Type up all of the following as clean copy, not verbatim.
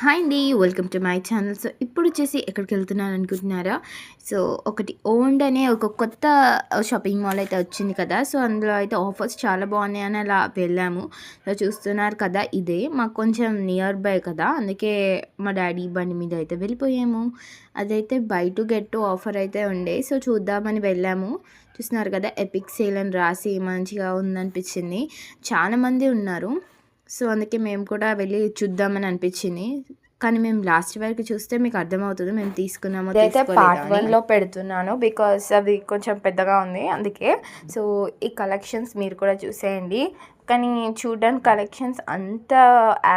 Hi అండి. Welcome to my channel. So, ఇప్పుడొచ్చేసి ఎక్కడికెళ్తున్నాననుకుంటున్నారా? సో, ఒకటి ఓన్డ్ అనే ఒక కొత్త షాపింగ్ మాల్ అయితే వచ్చింది కదా! సో, అందులో అయితే ఆఫర్స్ చాలా బాగున్నాయని అలా వెళ్ళాము. సో, చూస్తున్నారు కదా! ఇదే మాకు కొంచెం నియర్ బై కదా! అందుకే మా డ్యాడీ బండి మీద అయితే వెళ్ళిపోయాము. అదైతే by to get to offer అయితే ఉండే. సో, చూద్దామని వెళ్ళాము. చూస్తున్నారు కదా! ఎపిక్ సేల్ అని రాసి మంచిగా ఉందనిపించింది. చాలామంది ఉన్నారు. సో, అందుకే మేము కూడా వెళ్ళి చూద్దామని అనిపించింది. కానీ మేము లాస్ట్ వరకు చూస్తే మీకు అర్థమవుతది మేము తీసుకున్నామో ఇదైతే తీసుకోలేదా పార్ట్ అని. 1లో పెడుతున్నాను బికాస్ అది కొంచెం పెద్దగా ఉంది అందుకే. సో ఈ కలెక్షన్స్ మీరు కూడా చూసేయండి. కానీ చూడడానికి కలెక్షన్స్ అంత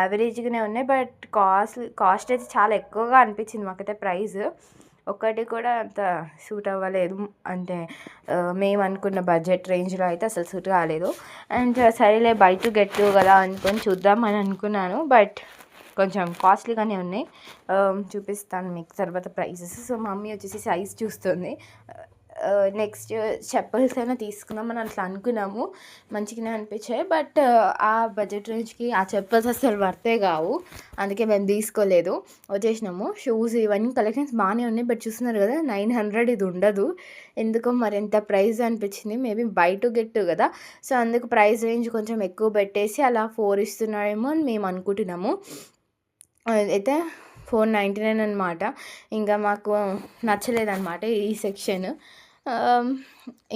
యావరేజ్గానే ఉన్నాయి. బట్ కాస్ట్ అయితే చాలా ఎక్కువగా అనిపించింది మాకైతే ప్రైస్. ఒక్కటి కూడా అంత సూట్ అవ్వలేదు. అంటే మేము అనుకున్న బడ్జెట్ రేంజ్లో అయితే అసలు సూట్ కాలేదు. అండ్ సరేలే బై టు గెట్ టు కదా అనుకొని చూద్దామని అనుకున్నాను. బట్ కొంచెం కాస్ట్లీగానే ఉన్నాయి. చూపిస్తాను మీకు తర్వాత ప్రైసెస్. సో మమ్మీ వచ్చేసి సైజ్ చూస్తుంది. నెక్స్ట్ చెప్పల్స్ అయినా తీసుకుందామని అట్లా అనుకున్నాము. మంచిగానే అనిపించాయి. బట్ ఆ బడ్జెట్ రేంజ్కి ఆ చెప్పల్స్ అసలు వర్తే కావు. అందుకే మేము తీసుకోలేదు, వచ్చేసినాము. షూస్ ఇవన్నీ కలెక్షన్స్ బాగానే ఉన్నాయి. బట్ చూస్తున్నారు కదా 900 ఇది ఉండదు. ఎందుకో మరి ఎంత ప్రైస్ అనిపించింది. Maybe by to get to కదా, సో అందుకు ప్రైస్ రేంజ్ కొంచెం ఎక్కువ పెట్టేసి అలా 4 ఇస్తున్నాడేమో అని మేము అనుకుంటున్నాము. అయితే 499 అనమాట. ఇంకా మాకు నచ్చలేదన్నమాట ఈ సెక్షన్.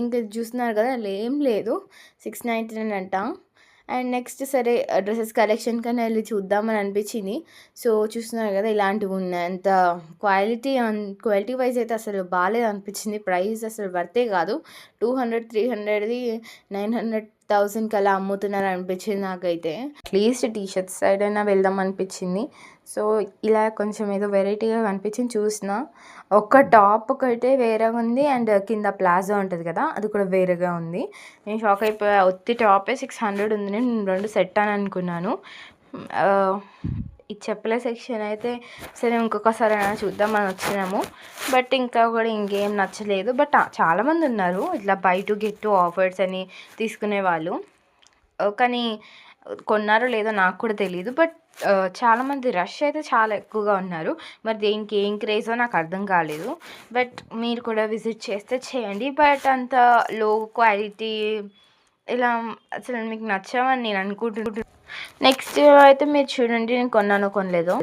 ఇంకా చూస్తున్నారు కదా ఏం లేదు, 699 అంట. అండ్ నెక్స్ట్ సరే డ్రెస్సెస్ కలెక్షన్ కన్నా వెళ్ళి చూద్దామని అనిపించింది. సో చూస్తున్నారు కదా ఇలాంటివి ఉన్నాయి. అంత క్వాలిటీ వైజ్ అయితే అసలు బాగాలేదు అనిపించింది. ప్రైస్ అసలు వర్తే కాదు. 200 300ది 900 1000కి అలా అమ్ముతున్నారు అనిపించింది నాకైతే. అట్లీస్ట్ టీ షర్ట్స్ సైడ్ అయినా వెళ్దాం అనిపించింది. సో ఇలా కొంచెం ఏదో వెరైటీగా కనిపించింది చూసిన. ఒక టాప్ ఒకటే వేరేగా ఉంది. అండ్ కింద ప్లాజో ఉంటుంది కదా అది కూడా వేరేగా ఉంది. నేను షాక్ అయిపోయా. ఒత్తి టాపే 600 ఉంది. నేను 2 సెట్ అని అనుకున్నాను. ఈ చెప్పుల సెక్షన్ అయితే సరే ఇంకొకసారి అయినా చూద్దామని వచ్చినాము. బట్ ఇంకా కూడా ఇంకేం నచ్చలేదు. బట్ చాలామంది ఉన్నారు ఇట్లా by to get to offers అని తీసుకునే వాళ్ళు. కానీ కొన్నారో లేదో నాకు కూడా తెలియదు. బట్ చాలామంది రష్ అయితే చాలా ఎక్కువగా ఉన్నారు. మరి దేనికి ఏం క్రేజో నాకు అర్థం కాలేదు. బట్ మీరు కూడా విజిట్ చేస్తే చేయండి. బట్ అంత లో క్వాలిటీ ఇలా అసలు మీకు నచ్చవని నేను అనుకుంటున్నాను. నెక్స్ట్ అయితే మీరు చూడండి నేను కొన్నానో కొనలేదో.